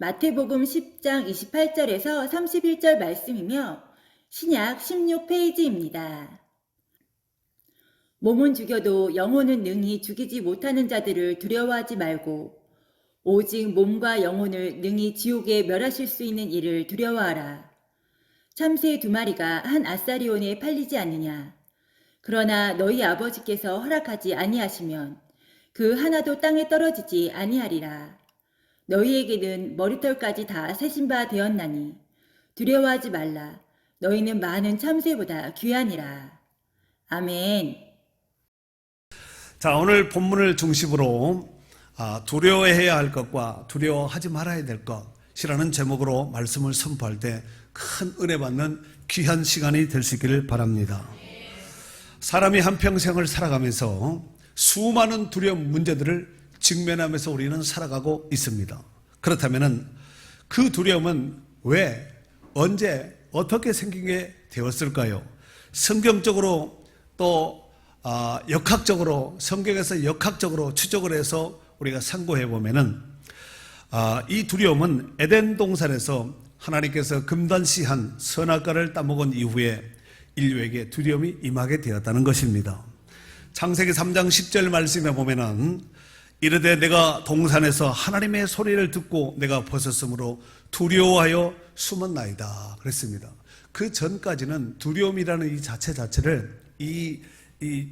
마태복음 10장 28절에서 31절 말씀이며 신약 16페이지입니다. 몸은 죽여도 영혼은 능히 죽이지 못하는 자들을 두려워하지 말고 오직 몸과 영혼을 능히 지옥에 멸하실 수 있는 이를 두려워하라. 참새 2마리가 한 아사리온에 팔리지 않느냐. 그러나 너희 아버지께서 허락하지 아니하시면 그 하나도 땅에 떨어지지 아니하리라. 너희에게는 머리털까지 다 세신 바 되었나니 두려워하지 말라. 너희는 많은 참새보다 귀하니라. 아멘. 자, 오늘 본문을 중심으로 두려워해야 할 것과 두려워하지 말아야 될 것이라는 제목으로 말씀을 선포할 때 큰 은혜 받는 귀한 시간이 될 수 있기를 바랍니다. 사람이 한평생을 살아가면서 수많은 두려운 문제들을 직면하면서 우리는 살아가고 있습니다. 그렇다면 그 두려움은 왜, 언제, 어떻게 생기게 되었을까요? 성경적으로 또 역학적으로, 성경에서 역학적으로 추적을 해서 우리가 상고해 보면은 이 두려움은 에덴 동산에서 하나님께서 금단시한 선악과를 따먹은 이후에 인류에게 두려움이 임하게 되었다는 것입니다. 창세기 3장 10절 말씀에 보면은 이르되 내가 동산에서 하나님의 소리를 듣고 내가 벗었으므로 두려워하여 숨었나이다 그랬습니다. 그 전까지는 두려움이라는 이 자체를 이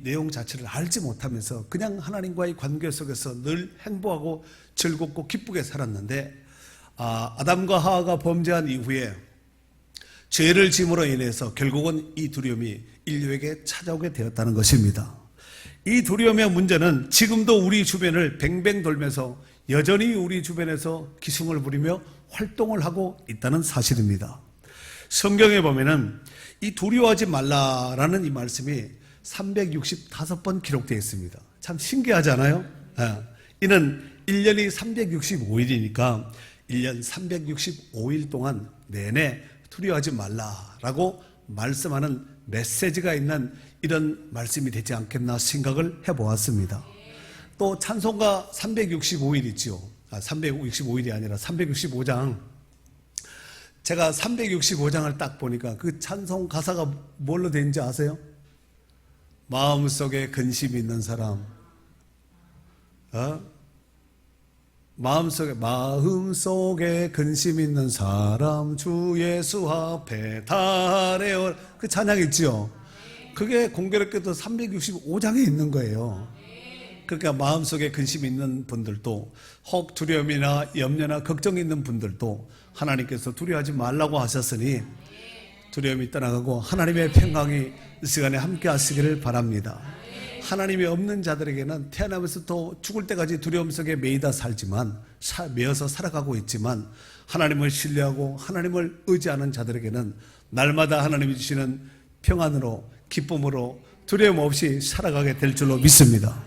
내용 자체를 알지 못하면서 그냥 하나님과의 관계 속에서 늘 행복하고 즐겁고 기쁘게 살았는데 아담과 하와가 범죄한 이후에 죄를 짐으로 인해서 결국은 이 두려움이 인류에게 찾아오게 되었다는 것입니다. 이 두려움의 문제는 지금도 우리 주변을 뱅뱅 돌면서 여전히 우리 주변에서 기승을 부리며 활동을 하고 있다는 사실입니다. 성경에 보면은 이 두려워하지 말라라는 이 말씀이 365번 기록되어 있습니다. 참 신기하지 않아요? 이는 1년이 365일이니까 1년 365일 동안 내내 두려워하지 말라라고 말씀하는 메시지가 있는 이런 말씀이 되지 않겠나 생각을 해보았습니다. 또 찬송가 365일 있죠. 365일이 아니라 365장. 제가 365장을 딱 보니까 그 찬송 가사가 뭘로 되는지 아세요? 마음속에 근심이 있는 사람, 마음속에 근심 있는 사람 주 예수 앞에 달에요. 그 찬양 있죠. 그게 공교롭게도 365장에 있는 거예요. 그러니까 마음속에 근심 있는 분들도, 혹 두려움이나 염려나 걱정이 있는 분들도 하나님께서 두려워하지 말라고 하셨으니 두려움이 떠나가고 하나님의 평강이 이 시간에 함께 하시기를 바랍니다. 하나님이 없는 자들에게는 태어나면서부터 죽을 때까지 두려움 속에 매이다 살지만, 매여서 살아가고 있지만, 하나님을 신뢰하고 하나님을 의지하는 자들에게는 날마다 하나님이 주시는 평안으로, 기쁨으로, 두려움 없이 살아가게 될 줄로 믿습니다.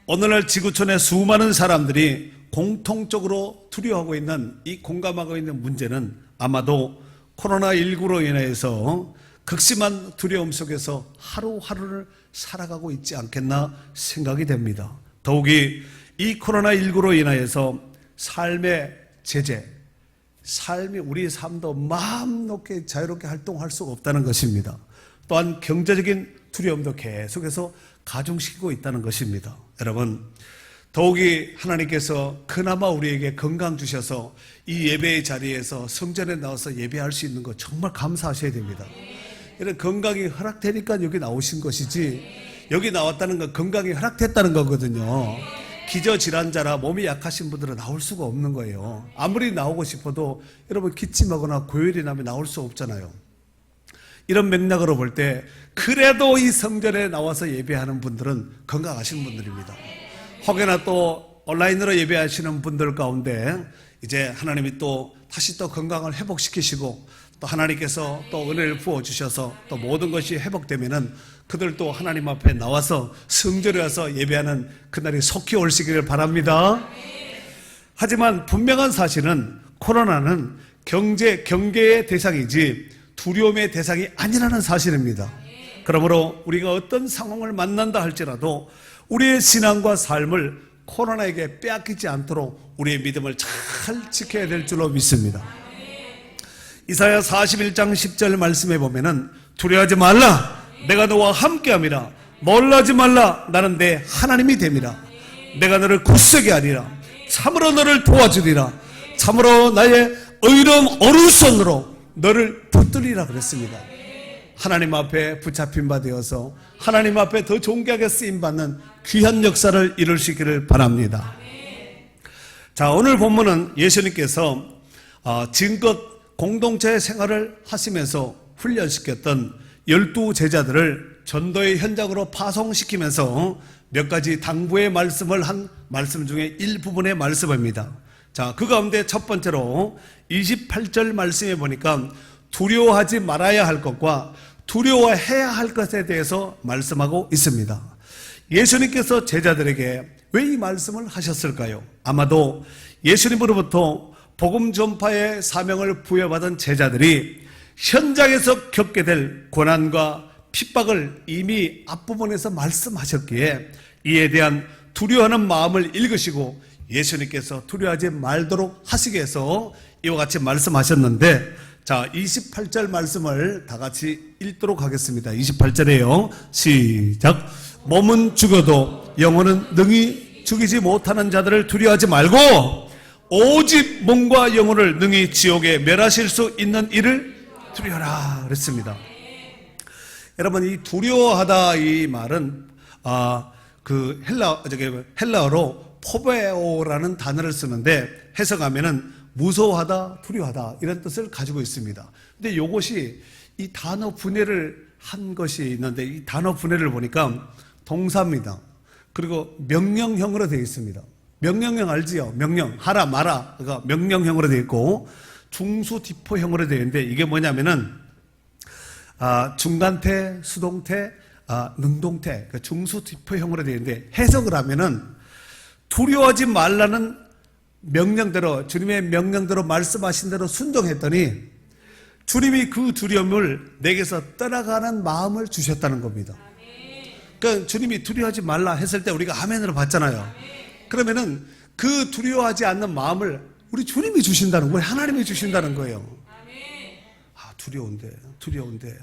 오늘날 지구촌의 수많은 사람들이 공통적으로 두려워하고 있는, 이 공감하고 있는 문제는 아마도 코로나19로 인해서 극심한 두려움 속에서 하루하루를 살아가고 있지 않겠나 생각이 됩니다. 더욱이 이 코로나19로 인하여서 삶의 제재, 우리의 삶도 마음 놓게 자유롭게 활동할 수가 없다는 것입니다. 또한 경제적인 두려움도 계속해서 가중시키고 있다는 것입니다. 여러분, 더욱이 하나님께서 그나마 우리에게 건강 주셔서 이 예배의 자리에서 성전에 나와서 예배할 수 있는 것 정말 감사하셔야 됩니다. 이런 건강이 허락되니까 여기 나오신 것이지, 여기 나왔다는 건 건강이 허락됐다는 거거든요. 기저질환자라 몸이 약하신 분들은 나올 수가 없는 거예요. 아무리 나오고 싶어도 여러분 기침하거나 고열이 나면 나올 수 없잖아요. 이런 맥락으로 볼 때 그래도 이 성전에 나와서 예배하는 분들은 건강하신 분들입니다. 혹여나 또 온라인으로 예배하시는 분들 가운데 이제 하나님이 또 다시 또 건강을 회복시키시고 또 하나님께서 또 은혜를 부어주셔서 또 모든 것이 회복되면은 그들도 하나님 앞에 나와서 성전에 와서 예배하는 그날이 속히 올시기를 바랍니다. 하지만 분명한 사실은 코로나는 경계의 대상이지 두려움의 대상이 아니라는 사실입니다. 그러므로 우리가 어떤 상황을 만난다 할지라도 우리의 신앙과 삶을 코로나에게 빼앗기지 않도록 우리의 믿음을 잘 지켜야 될 줄로 믿습니다. 이사야 41장 10절 말씀에 보면은 두려워하지 말라 내가 너와 함께함이라 놀라지 말라 나는 내 하나님이 됨이라 내가 너를 굳세게 하리라 참으로 너를 도와주리라 참으로 나의 의로운 오른손으로 너를 붙들리라 그랬습니다. 하나님 앞에 붙잡힌 바 되어서 하나님 앞에 더 존귀하게 쓰임받는 귀한 역사를 이룰 수 있기를 바랍니다. 자, 오늘 본문은 예수님께서 지금껏 공동체 생활을 하시면서 훈련시켰던 12제자들을 전도의 현장으로 파송시키면서 몇 가지 당부의 말씀을 한 말씀 중에 일부분의 말씀입니다. 자, 그 가운데 첫 번째로 28절 말씀에 보니까 두려워하지 말아야 할 것과 두려워해야 할 것에 대해서 말씀하고 있습니다. 예수님께서 제자들에게 왜 이 말씀을 하셨을까요? 아마도 예수님으로부터 복음 전파의 사명을 부여받은 제자들이 현장에서 겪게 될 고난과 핍박을 이미 앞부분에서 말씀하셨기에 이에 대한 두려워하는 마음을 읽으시고 예수님께서 두려워하지 말도록 하시기 위해서 이와 같이 말씀하셨는데, 자, 28절 말씀을 다 같이 읽도록 하겠습니다. 28절에요. 시작. 몸은 죽어도 영혼은 능히 죽이지 못하는 자들을 두려워하지 말고 오직 몸과 영혼을 능히 지옥에 멸하실 수 있는 이를 두려워하라 그랬습니다. 여러분, 이 두려워하다 이 말은 그 헬라어로 포베오라는 단어를 쓰는데 해석하면은 무서워하다, 두려워하다 이런 뜻을 가지고 있습니다. 근데 이것이 이 단어 분해를 한 것이 있는데 이 단어 분해를 보니까 동사입니다. 그리고 명령형으로 되어 있습니다. 명령형 알지요? 명령, 하라 마라, 그러니까 명령형으로 되어 있고 중수디포형으로 되어 있는데 이게 뭐냐면은 중간태, 수동태, 능동태, 그러니까 중수디포형으로 되어 있는데 해석을 하면은 두려워하지 말라는 명령대로, 주님의 명령대로 말씀하신 대로 순종했더니 주님이 그 두려움을 내게서 떠나가는 마음을 주셨다는 겁니다. 그러니까 주님이 두려워하지 말라 했을 때 우리가 아멘으로 받잖아요. 그러면은 그 두려워하지 않는 마음을 우리 주님이 주신다는 거예요. 하나님이 주신다는 거예요. 두려운데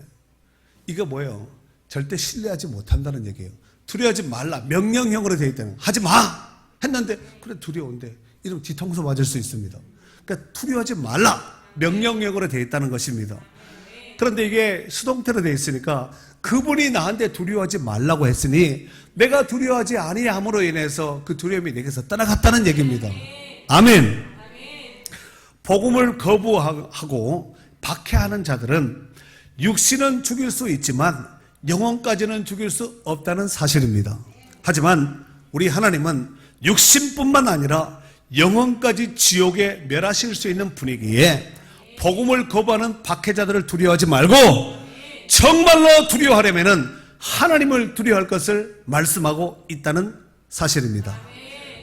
이거 뭐예요? 절대 신뢰하지 못한다는 얘기예요. 두려워하지 말라, 명령형으로 되어 있다는 거예요. 하지 마 했는데 그래 두려운데 이러면 뒤통수 맞을 수 있습니다. 그러니까 두려워하지 말라, 명령형으로 되어 있다는 것입니다. 그런데 이게 수동태로 되어 있으니까 그분이 나한테 두려워하지 말라고 했으니 내가 두려워하지 아니함으로 인해서 그 두려움이 내게서 떠나갔다는 얘기입니다. 아멘. 복음을 거부하고 박해하는 자들은 육신은 죽일 수 있지만 영혼까지는 죽일 수 없다는 사실입니다. 하지만 우리 하나님은 육신뿐만 아니라 영혼까지 지옥에 멸하실 수 있는 분이기에 복음을 거부하는 박해자들을 두려워하지 말고 정말로 두려워하려면 하나님을 두려워할 것을 말씀하고 있다는 사실입니다.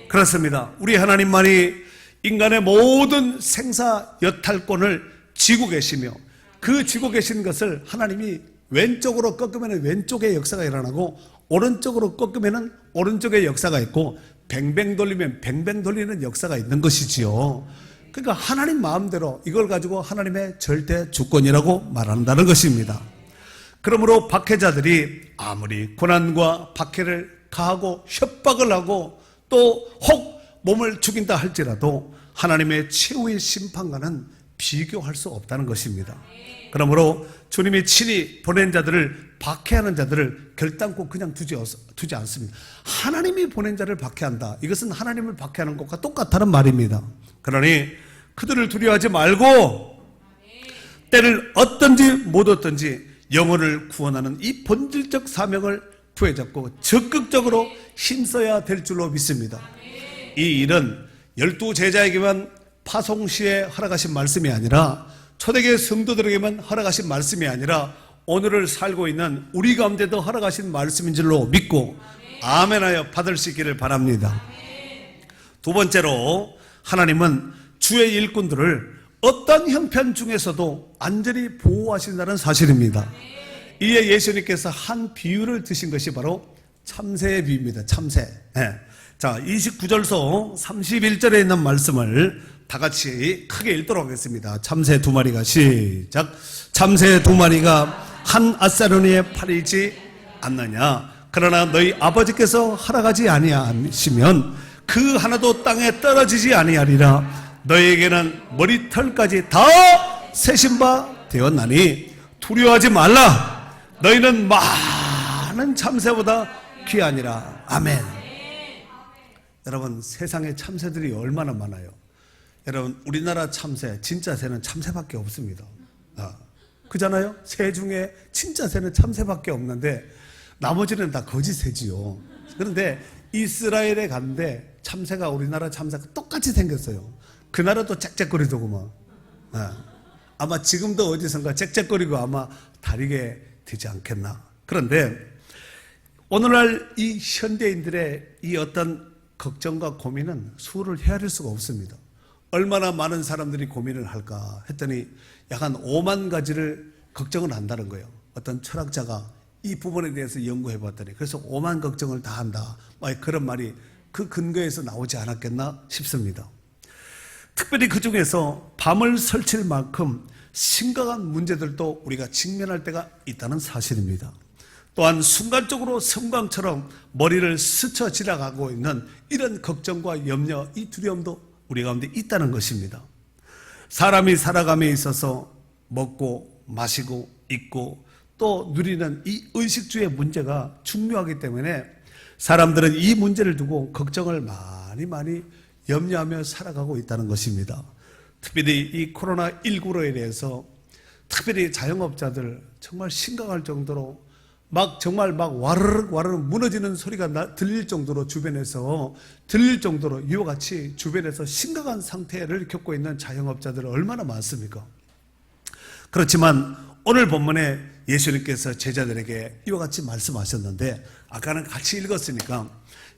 그렇습니다. 우리 하나님만이 인간의 모든 생사 여탈권을 쥐고 계시며 그 쥐고 계신 것을 하나님이 왼쪽으로 꺾으면 왼쪽의 역사가 일어나고 오른쪽으로 꺾으면 오른쪽의 역사가 있고 뱅뱅 돌리면 뱅뱅 돌리는 역사가 있는 것이지요. 그러니까 하나님 마음대로 이걸 가지고 하나님의 절대 주권이라고 말한다는 것입니다. 그러므로 박해자들이 아무리 고난과 박해를 가하고 협박을 하고 또 혹 몸을 죽인다 할지라도 하나님의 최후의 심판과는 비교할 수 없다는 것입니다. 그러므로 주님이 친히 보낸 자들을 박해하는 자들을 결단코 그냥 두지 않습니다. 하나님이 보낸 자를 박해한다. 이것은 하나님을 박해하는 것과 똑같다는 말입니다. 그러니 그들을 두려워하지 말고 때를 얻든지 못 얻든지 영혼을 구원하는 이 본질적 사명을 부여잡고 적극적으로 힘써야 될 줄로 믿습니다. 이 일은 12제자에게만 파송 시에 허락하신 말씀이 아니라 초대교회 성도들에게만 허락하신 말씀이 아니라 오늘을 살고 있는 우리 가운데도 허락하신 말씀인 줄로 믿고 아멘하여 받을 수 있기를 바랍니다. 두 번째로 하나님은 주의 일꾼들을 어떤 형편 중에서도 안전히 보호하신다는 사실입니다. 이에 예수님께서 한 비유를 드신 것이 바로 참새의 비유입니다. 참새. 자, 29절서 31절에 있는 말씀을 다 같이 크게 읽도록 하겠습니다. 참새 두 마리가 시작. 참새 두 마리가 한 아사르니에 팔리지 않느냐. 그러나 너희 아버지께서 허락하지 아니하시면 그 하나도 땅에 떨어지지 아니하리라. 너희에게는 머리털까지 다 세신 바 되었나니 두려워하지 말라. 너희는 많은 참새보다 귀하니라. 아멘. 여러분, 세상에 참새들이 얼마나 많아요. 여러분, 우리나라 참새, 진짜 새는 참새밖에 없습니다. 그잖아요? 새 중에 진짜 새는 참새밖에 없는데 나머지는 다 거짓 새지요. 그런데 이스라엘에 갔는데 참새가 우리나라 참새가 똑같이 생겼어요. 그 나라도 짹짹거리더구만. 아마 지금도 어디선가 짹짹거리고 아마 다니게 되지 않겠나. 그런데 오늘날 이 현대인들의 이 어떤 걱정과 고민은 수를 헤아릴 수가 없습니다. 얼마나 많은 사람들이 고민을 할까 했더니 약 한 5만 가지를 걱정을 한다는 거예요. 어떤 철학자가 이 부분에 대해서 연구해 봤더니 그래서 5만 걱정을 다 한다. 그런 말이 그 근거에서 나오지 않았겠나 싶습니다. 특별히 그 중에서 밤을 설칠 만큼 심각한 문제들도 우리가 직면할 때가 있다는 사실입니다. 또한 순간적으로 섬광처럼 머리를 스쳐 지나가고 있는 이런 걱정과 염려, 이 두려움도 우리 가운데 있다는 것입니다. 사람이 살아감에 있어서 먹고 마시고 입고 또 누리는 이 의식주의 문제가 중요하기 때문에 사람들은 이 문제를 두고 걱정을 많이 염려하며 살아가고 있다는 것입니다. 특별히 이 코로나19로 인해서 특별히 자영업자들 정말 심각할 정도로 정말 와르르 무너지는 소리가 들릴 정도로 주변에서 들릴 정도로 이와 같이 주변에서 심각한 상태를 겪고 있는 자영업자들 얼마나 많습니까? 그렇지만 오늘 본문에 예수님께서 제자들에게 이와 같이 말씀하셨는데 아까는 같이 읽었으니까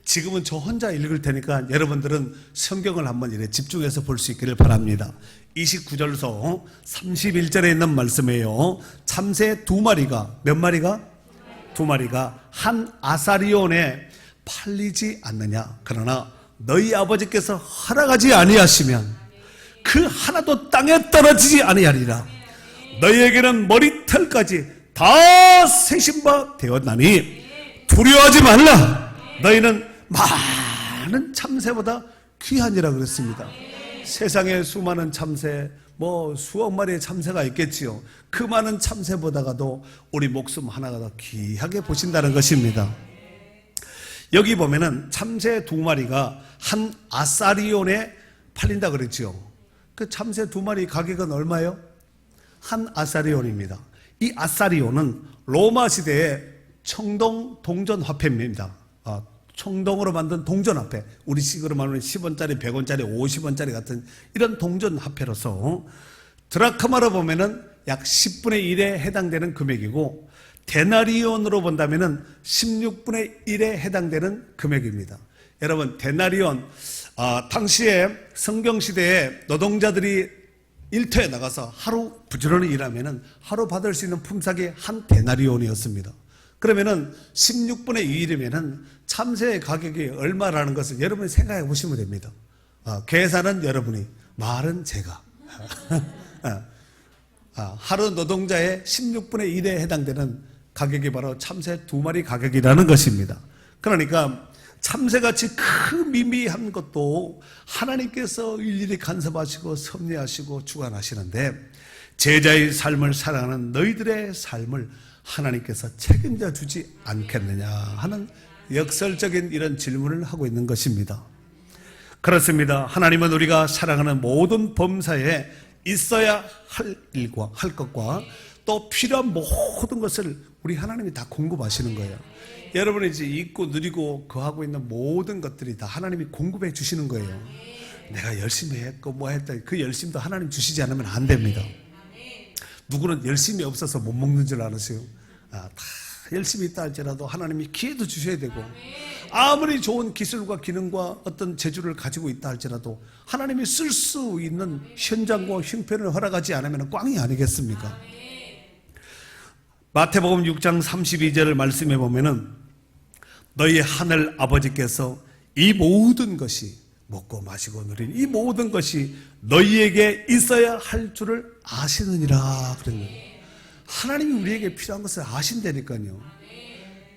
지금은 저 혼자 읽을 테니까 여러분들은 성경을 한번 이렇게 집중해서 볼 수 있기를 바랍니다. 29절서 31절에 있는 말씀이에요. 참새 두 마리가 몇 마리가? 두 마리가 한 아사리온에 팔리지 않느냐. 그러나 너희 아버지께서 허락하지 아니하시면 그 하나도 땅에 떨어지지 아니하리라. 너희에게는 머리털까지 다 세신 바 되었나니 두려워하지 말라. 너희는 많은 참새보다 귀하니라 그랬습니다. 세상에 수많은 참새, 수억 마리의 참새가 있겠지요. 그 많은 참새보다가도 우리 목숨 하나가 더 귀하게 보신다는 것입니다. 여기 보면은 참새 두 마리가 한 아사리온에 팔린다 그랬지요. 그 참새 두 마리 가격은 얼마예요? 한 아사리온입니다. 이 아사리온은 로마 시대의 청동 동전 화폐입니다. 청동으로 만든 동전 화폐, 우리 식으로 말하면 10원짜리, 100원짜리, 50원짜리 같은 이런 동전 화폐로서 드라크마로 보면은 약 10분의 1에 해당되는 금액이고 데나리온으로 본다면은 16분의 1에 해당되는 금액입니다. 여러분, 데나리온, 당시에 성경시대에 노동자들이 일터에 나가서 하루 부지런히 일하면은 하루 받을 수 있는 품삯이 한 데나리온이었습니다. 그러면은 16분의 2일이면은 참새의 가격이 얼마라는 것을 여러분이 생각해 보시면 됩니다. 계산은 여러분이, 말은 제가. 하루 노동자의 16분의 1에 해당되는 가격이 바로 참새 두 마리 가격이라는 것입니다. 그러니까 참새같이 미미한 것도 하나님께서 일일이 간섭하시고 섭리하시고 주관하시는데 제자의 삶을 살아가는 너희들의 삶을 하나님께서 책임져 주지 않겠느냐 하는 역설적인 이런 질문을 하고 있는 것입니다. 그렇습니다. 하나님은 우리가 살아가는 모든 범사에 있어야 할 일과 할 것과 또 필요한 모든 것을 우리 하나님이 다 공급하시는 거예요. 여러분이 이제 있고 누리고 거하고 있는 모든 것들이 다 하나님이 공급해 주시는 거예요. 내가 열심히 했고 했다, 그 열심도 하나님 주시지 않으면 안 됩니다. 누구는 열심히 없어서 못 먹는 줄 아세요? 다 열심히 있다 할지라도 하나님이 기회도 주셔야 되고, 아무리 좋은 기술과 기능과 어떤 재주를 가지고 있다 할지라도 하나님이 쓸 수 있는 현장과 형편을 허락하지 않으면 꽝이 아니겠습니까? 마태복음 6장 32절을 말씀해 보면은 너희 하늘 아버지께서 이 모든 것이 먹고 마시고 누린 이 모든 것이 너희에게 있어야 할 줄을 아시느니라 그랬네요. 하나님이 우리에게 필요한 것을 아신다니까요.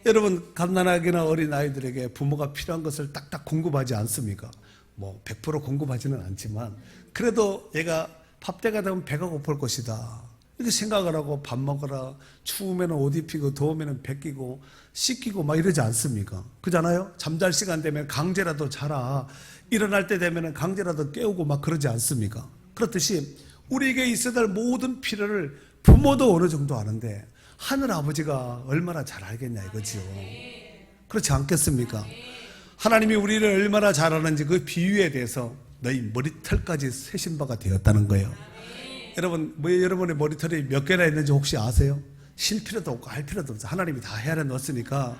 여러분 갓난아기나 어린 아이들에게 부모가 필요한 것을 딱딱 공급하지 않습니까? 뭐 100% 공급하지는 않지만 그래도 얘가 밥 때가 되면 배가 고플 것이다 이렇게 생각을 하고 밥 먹어라, 추우면 옷 입히고 더우면 벗기고 씻기고 막 이러지 않습니까? 그잖아요. 잠잘 시간 되면 강제라도 자라, 일어날 때 되면 강제라도 깨우고 막 그러지 않습니까? 그렇듯이 우리에게 있어야 될 모든 필요를 부모도 어느 정도 아는데 하늘 아버지가 얼마나 잘 알겠냐 이거지요. 그렇지 않겠습니까? 하나님이 우리를 얼마나 잘 아는지 그 비유에 대해서 너희 머리털까지 세신 바가 되었다는 거예요. 여러분, 여러분의 머리털이 몇 개나 있는지 혹시 아세요? 쉴 필요도 없고 할 필요도 없어요. 하나님이 다 헤아려 넣었으니까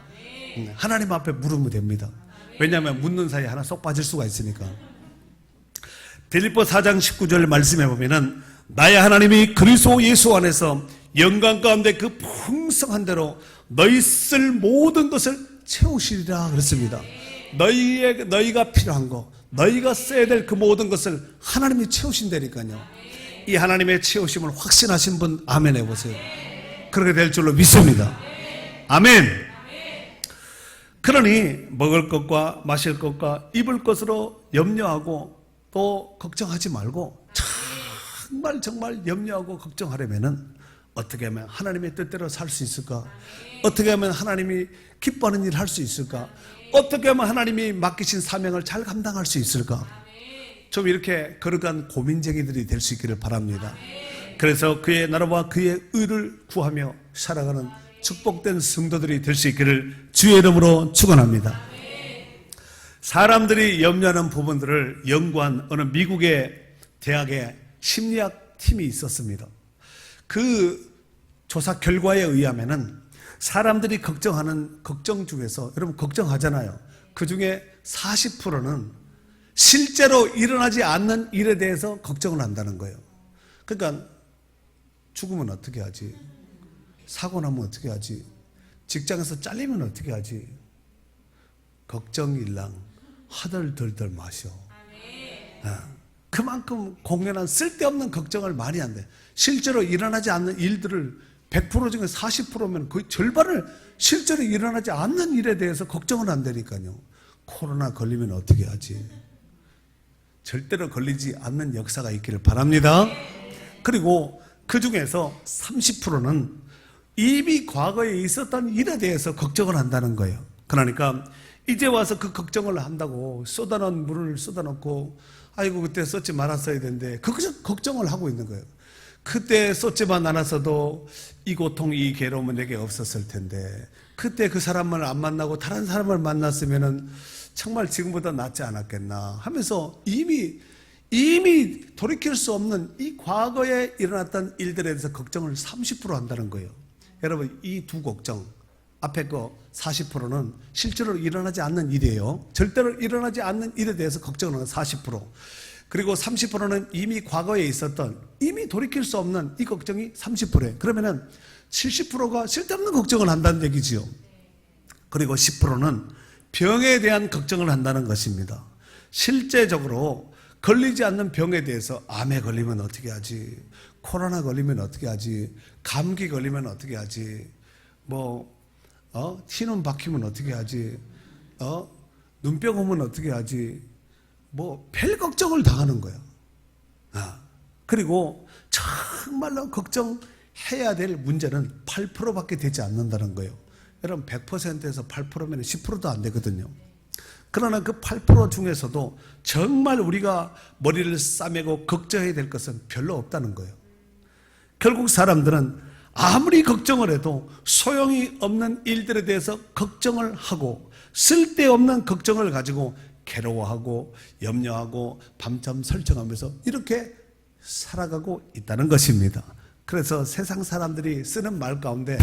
하나님 앞에 물으면 됩니다. 왜냐하면 묻는 사이에 하나 쏙 빠질 수가 있으니까. 빌립보 4장 19절 말씀해 보면은 나의 하나님이 그리스도 예수 안에서 영광 가운데 그 풍성한 대로 너희 쓸 모든 것을 채우시리라 그랬습니다. 너희가 필요한 거, 너희가 써야 될 그 모든 것을 하나님이 채우신다니까요. 이 하나님의 채우심을 확신하신 분 아멘 해보세요. 그렇게 될 줄로 믿습니다. 아멘. 그러니 먹을 것과 마실 것과 입을 것으로 염려하고 또 걱정하지 말고 정말 염려하고 걱정하려면은 어떻게 하면 하나님의 뜻대로 살 수 있을까? 어떻게 하면 하나님이 기뻐하는 일을 할 수 있을까? 어떻게 하면 하나님이 맡기신 사명을 잘 감당할 수 있을까? 좀 이렇게 거룩한 고민쟁이들이 될 수 있기를 바랍니다. 그래서 그의 나라와 그의 의를 구하며 살아가는 축복된 성도들이 될 수 있기를 주의 이름으로 축원합니다. 사람들이 염려하는 부분들을 연구한 어느 미국의 대학의 심리학 팀이 있었습니다. 그 조사 결과에 의하면은 사람들이 걱정하는 걱정 중에서 여러분 걱정하잖아요. 그 중에 40%는 실제로 일어나지 않는 일에 대해서 걱정을 한다는 거예요. 그러니까 죽으면 어떻게 하지? 사고 나면 어떻게 하지? 직장에서 잘리면 어떻게 하지? 걱정일랑 하덜덜덜 마셔. 그만큼 공연한 쓸데없는 걱정을 많이 한대. 실제로 일어나지 않는 일들을 100% 중에 40%면 거의 절반을 실제로 일어나지 않는 일에 대해서 걱정을 한다니까요. 코로나 걸리면 어떻게 하지? 절대로 걸리지 않는 역사가 있기를 바랍니다. 그리고 그 중에서 30%는 이미 과거에 있었던 일에 대해서 걱정을 한다는 거예요. 그러니까 이제 와서 그 걱정을 한다고 쏟아놓은 물을 쏟아놓고 아이고 그때 쏟지 말았어야 되는데 그것을 걱정을 하고 있는 거예요. 그때 쏟지만 않았어도 이 고통 이 괴로움은 내게 없었을 텐데 그때 그 사람을 안 만나고 다른 사람을 만났으면은 정말 지금보다 낫지 않았겠나 하면서 이미 돌이킬 수 없는 이 과거에 일어났던 일들에 대해서 걱정을 30% 한다는 거예요. 여러분 이 두 걱정 앞에 거 40%는 실제로 일어나지 않는 일이에요. 절대로 일어나지 않는 일에 대해서 걱정하는 40%. 그리고 30%는 이미 과거에 있었던 이미 돌이킬 수 없는 이 걱정이 30%예요. 그러면은 70%가 쓸데없는 걱정을 한다는 얘기지요. 그리고 10%는 병에 대한 걱정을 한다는 것입니다. 실제적으로 걸리지 않는 병에 대해서 암에 걸리면 어떻게 하지? 코로나 걸리면 어떻게 하지? 감기 걸리면 어떻게 하지? 티눈 박히면 어떻게 하지? 눈병 오면 어떻게 하지? 별 걱정을 다 하는 거예요. 그리고 정말로 걱정해야 될 문제는 8%밖에 되지 않는다는 거예요. 여러분 100%에서 8%면 10%도 안 되거든요. 그러나 그 8% 중에서도 정말 우리가 머리를 싸매고 걱정해야 될 것은 별로 없다는 거예요. 결국 사람들은 아무리 걱정을 해도 소용이 없는 일들에 대해서 걱정을 하고 쓸데없는 걱정을 가지고 괴로워하고 염려하고 밤잠 설정하면서 이렇게 살아가고 있다는 것입니다. 그래서 세상 사람들이 쓰는 말 가운데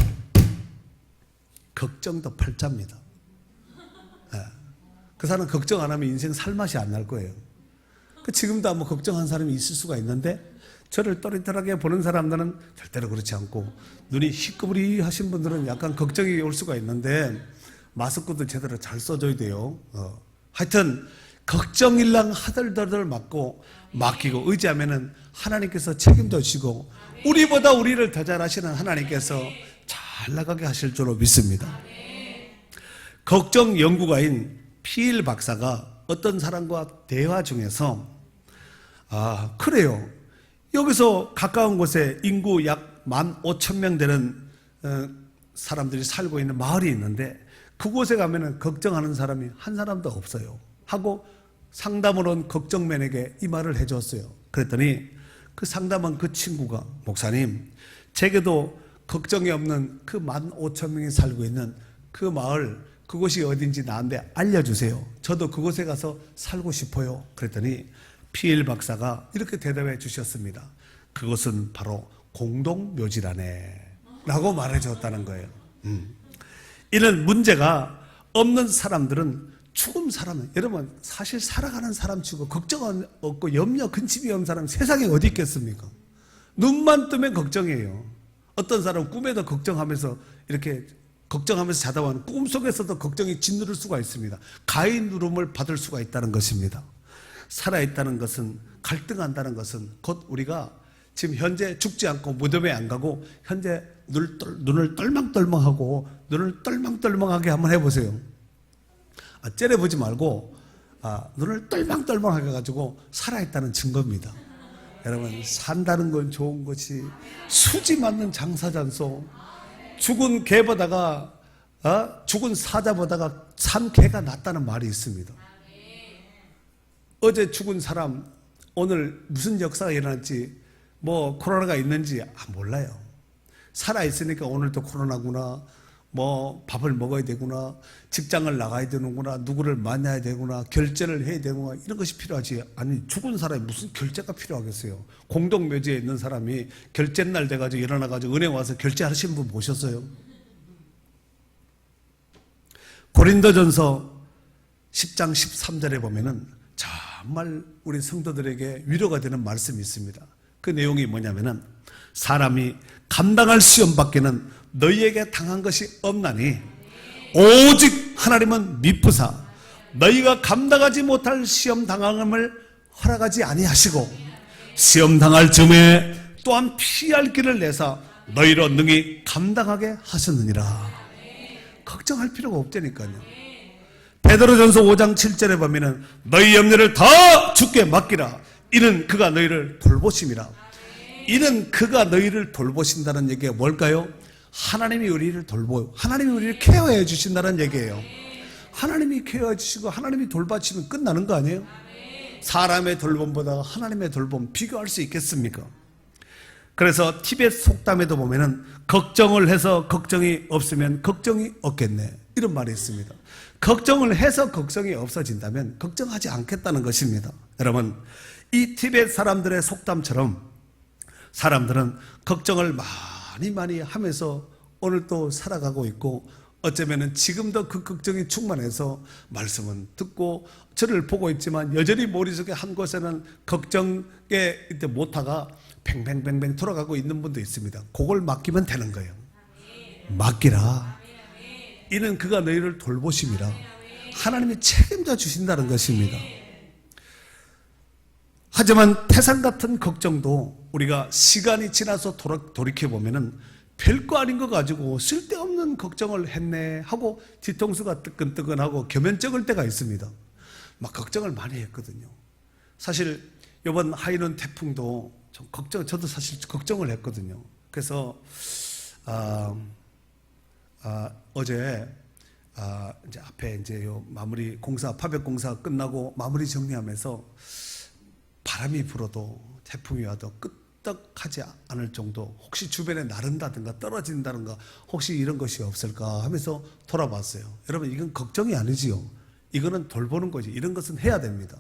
걱정도 팔자입니다. 그 사람 걱정 안 하면 인생 살맛이 안 날 거예요. 지금도 뭐 걱정한 사람이 있을 수가 있는데 저를 또렷하게 보는 사람들은 절대로 그렇지 않고 눈이 희끄부리하신 분들은 약간 걱정이 올 수가 있는데 마스크도 제대로 잘 써줘야 돼요. 하여튼 걱정일랑 하들들들 맡기고 의지하면은 하나님께서 책임져 주시고 우리보다 우리를 더 잘하시는 하나님께서 잘 나가게 하실 줄로 믿습니다. 걱정 연구가인 피일 박사가 어떤 사람과 대화 중에서 그래요. 여기서 가까운 곳에 인구 약 15,000명 되는 사람들이 살고 있는 마을이 있는데 그곳에 가면은 걱정하는 사람이 한 사람도 없어요 하고 상담을 온 걱정맨에게 이 말을 해줬어요. 그랬더니 그 상담한 그 친구가 목사님, 제게도 걱정이 없는 그 15,000명이 살고 있는 그 마을, 그곳이 어딘지 나한테 알려주세요. 저도 그곳에 가서 살고 싶어요. 그랬더니 피일 박사가 이렇게 대답해 주셨습니다. 그것은 바로 공동묘지라네 라고 말해줬다는 거예요. 이런 문제가 없는 사람들은 죽은 사람은, 여러분 사실 살아가는 사람 치고 걱정 없고 염려 근심이 없는 사람 세상에 어디 있겠습니까? 눈만 뜨면 걱정이에요. 어떤 사람은 꿈에도 걱정하면서 이렇게 걱정하면서 자다 보면 꿈속에서도 걱정이 짓누를 수가 있습니다. 가위 누름을 받을 수가 있다는 것입니다. 살아있다는 것은, 갈등한다는 것은 곧 우리가 지금 현재 죽지 않고 무덤에 안 가고 현재 눈을 떨망떨망하고 눈을 떨망떨망하게 한번 해보세요. 째려보지 말고 눈을 떨망떨망하게 가지고 살아있다는 증거입니다. 여러분, 산다는 건 좋은 것이 수지 맞는 장사잔소. 죽은 개보다가 죽은 사자보다가 산 개가 낫다는 말이 있습니다. 어제 죽은 사람 오늘 무슨 역사가 일어날지, 뭐 코로나가 있는지 몰라요. 살아있으니까 오늘도 코로나구나, 뭐 밥을 먹어야 되구나, 직장을 나가야 되는구나, 누구를 만나야 되구나, 결제를 해야 되구나, 이런 것이 필요하지. 아니, 죽은 사람이 무슨 결제가 필요하겠어요. 공동묘지에 있는 사람이 결제날 돼가지고 일어나가지고 은행 와서 결제하시는 분 보셨어요? 고린도전서 10장 13절에 보면은 정말 우리 성도들에게 위로가 되는 말씀이 있습니다. 그 내용이 뭐냐면은, 사람이 감당할 시험 밖에는 너희에게 당한 것이 없나니 오직 하나님은 미쁘사 너희가 감당하지 못할 시험 당함을 허락하지 아니하시고 시험 당할 즈음에 또한 피할 길을 내사 너희로 능히 감당하게 하셨느니라. 걱정할 필요가 없다니까요. 베드로전서 5장 7절에 보면은 너희 염려를 다 주께 맡기라. 이는 그가 너희를 돌보심이라. 이는 그가 너희를 돌보신다는 얘기가 뭘까요? 하나님이 우리를 돌보요. 하나님이 우리를 케어해 주신다는 얘기예요. 하나님이 케어해 주시고 하나님이 돌봐주시면 끝나는 거 아니에요? 사람의 돌봄보다 하나님의 돌봄 비교할 수 있겠습니까? 그래서 티벳 속담에도 보면은 걱정을 해서 걱정이 없으면 걱정이 없겠네, 이런 말이 있습니다. 걱정을 해서 걱정이 없어진다면 걱정하지 않겠다는 것입니다. 여러분, 이 티벳 사람들의 속담처럼 사람들은 걱정을 많이 하면서 오늘 또 살아가고 있고, 어쩌면 지금도 그 걱정이 충만해서 말씀은 듣고 저를 보고 있지만 여전히 머릿속에 한 곳에는 걱정에 못하가 뱅뱅뱅뱅 돌아가고 있는 분도 있습니다. 그걸 맡기면 되는 거예요. 맡기라. 이는 그가 너희를 돌보심이라. 하나님이 책임져 주신다는 것입니다. 하지만 태산 같은 걱정도 우리가 시간이 지나서 돌이켜보면은 별거 아닌 거 가지고 쓸데없는 걱정을 했네 하고 뒤통수가 뜨끈뜨끈하고 겸연쩍을 때가 있습니다. 막 걱정을 많이 했거든요. 사실 이번 하이눈 태풍도 저도 사실 걱정을 했거든요. 그래서 어제 이제 앞에 이제 요 마무리 공사, 파벽 공사 끝나고 마무리 정리하면서 바람이 불어도 태풍이 와도 끄떡하지 않을 정도, 혹시 주변에 나른다든가 떨어진다든가 혹시 이런 것이 없을까 하면서 돌아봤어요. 여러분, 이건 걱정이 아니지요. 이거는 돌보는 거지. 이런 것은 해야 됩니다.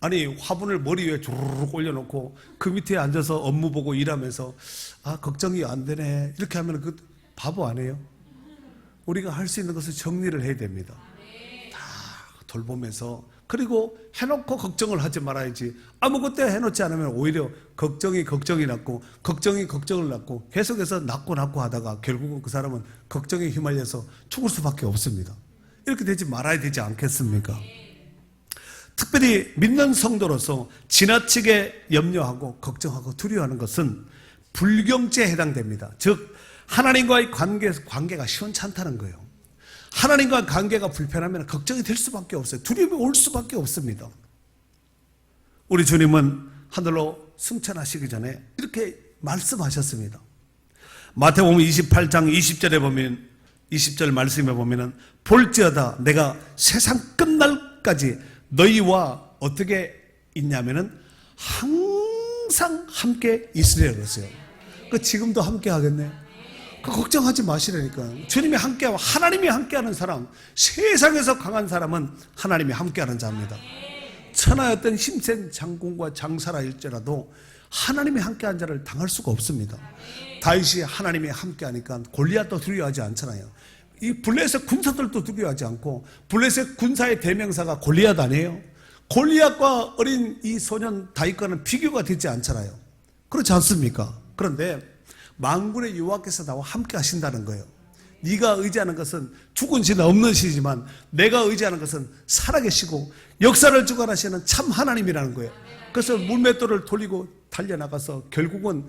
아니, 화분을 머리 위에 주르륵 올려놓고 그 밑에 앉아서 업무 보고 일하면서 걱정이 안 되네 이렇게 하면 그 바보 아니에요? 우리가 할 수 있는 것을 정리를 해야 됩니다. 다 돌보면서, 그리고 해놓고 걱정을 하지 말아야지. 아무것도 해놓지 않으면 오히려 걱정이 낳고 걱정이 걱정을 낳고 계속해서 낳고 하다가 결국은 그 사람은 걱정에 휘말려서 죽을 수밖에 없습니다. 이렇게 되지 말아야 되지 않겠습니까? 특별히 믿는 성도로서 지나치게 염려하고 걱정하고 두려워하는 것은 불경죄에 해당됩니다. 즉 하나님과의 관계가 시원찮다는 거예요. 하나님과 관계가 불편하면 걱정이 될 수밖에 없어요. 두려움이 올 수밖에 없습니다. 우리 주님은 하늘로 승천하시기 전에 이렇게 말씀하셨습니다. 마태복음 28장 20절에 보면 20절 말씀에 보면은 볼지어다 내가 세상 끝날까지 너희와 어떻게 있냐면은 항상 함께 있으리라 그랬어요. 그 지금도 함께 하겠네. 그 걱정하지 마시라니까요. 주님이 함께하고 하나님이 함께하는 사람, 세상에서 강한 사람은 하나님이 함께하는 자입니다. 천하의 어떤 힘센 장군과 장사라 일지라도 하나님이 함께한 자를 당할 수가 없습니다. 다윗이 하나님이 함께하니까 골리앗도 두려워하지 않잖아요. 이 블레셋 군사들도 두려워하지 않고, 블레셋 군사의 대명사가 골리앗 아니에요? 골리앗과 어린 이 소년 다윗과는 비교가 되지 않잖아요. 그렇지 않습니까? 그런데 만군의 여호와께서 나와 함께 하신다는 거예요. 네가 의지하는 것은 죽은 신은 없는 신이지만 내가 의지하는 것은 살아계시고 역사를 주관하시는 참 하나님이라는 거예요. 그래서 물맷돌을 돌리고 달려나가서 결국은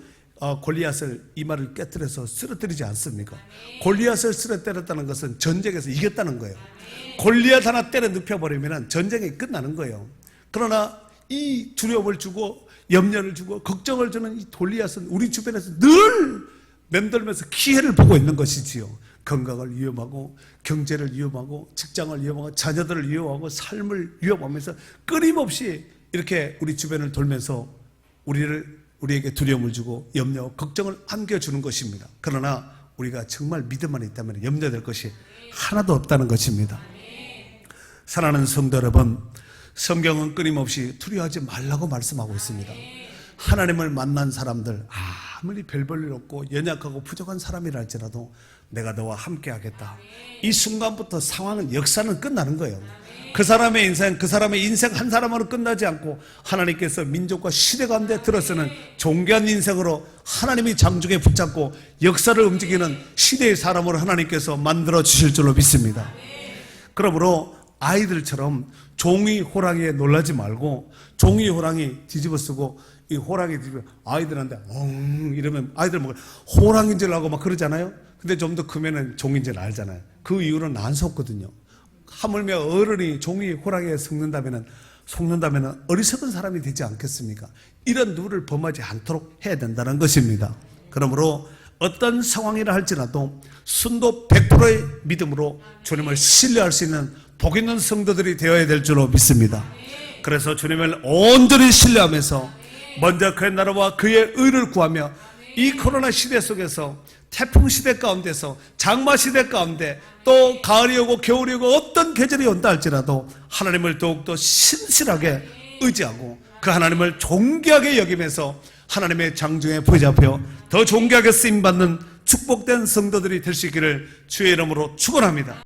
골리앗을 이마를 깨뜨려서 쓰러뜨리지 않습니까? 골리앗을 쓰러뜨렸다는 것은 전쟁에서 이겼다는 거예요. 골리앗 하나 때려 눕혀버리면 전쟁이 끝나는 거예요. 그러나 이 두려움을 주고 염려를 주고 걱정을 주는 이 골리앗은 우리 주변에서 늘 맴돌면서 기회를 보고 있는 것이지요. 건강을 위협하고 경제를 위협하고 직장을 위협하고 자녀들을 위협하고 삶을 위협하면서 끊임없이 이렇게 우리 주변을 돌면서 우리에게 두려움을 주고 염려와 걱정을 안겨주는 것입니다. 그러나 우리가 정말 믿음만 있다면 염려될 것이 하나도 없다는 것입니다. 사랑하는 성도 여러분, 성경은 끊임없이 두려워하지 말라고 말씀하고 있습니다. 하나님을 만난 사람들, 아무리 별 볼 일 없고 연약하고 부족한 사람이라 할지라도 내가 너와 함께 하겠다. 이 순간부터 상황은, 역사는 끝나는 거예요. 그 사람의 인생 한 사람으로 끝나지 않고 하나님께서 민족과 시대 가운데 들어서는 존귀한 인생으로 하나님이 장중에 붙잡고 역사를 움직이는 시대의 사람으로 하나님께서 만들어 주실 줄로 믿습니다. 그러므로 아이들처럼 종이 호랑이에 놀라지 말고, 종이 호랑이 뒤집어 쓰고 이 호랑이 뒤집어 아이들한테 이러면 아이들 뭐 호랑이인 줄 알고 막 그러잖아요. 근데 좀 더 크면은 종인 줄 알잖아요. 그 이유는 안 속거든요. 하물며 어른이 종이 호랑이에 속는다면은 어리석은 사람이 되지 않겠습니까? 이런 누를 범하지 않도록 해야 된다는 것입니다. 그러므로 어떤 상황이라 할지라도 순도 100%의 믿음으로 주님을 신뢰할 수 있는 복 있는 성도들이 되어야 될 줄로 믿습니다. 그래서 주님을 온전히 신뢰하면서 먼저 그의 나라와 그의 의를 구하며 이 코로나 시대 속에서, 태풍 시대 가운데서, 장마 시대 가운데, 또 가을이 오고 겨울이 오고 어떤 계절이 온다 할지라도 하나님을 더욱더 신실하게 의지하고 그 하나님을 존귀하게 여기면서 하나님의 장중에 부여잡혀 더 존귀하게 쓰임받는 축복된 성도들이 될 수 있기를 주의 이름으로 축원합니다.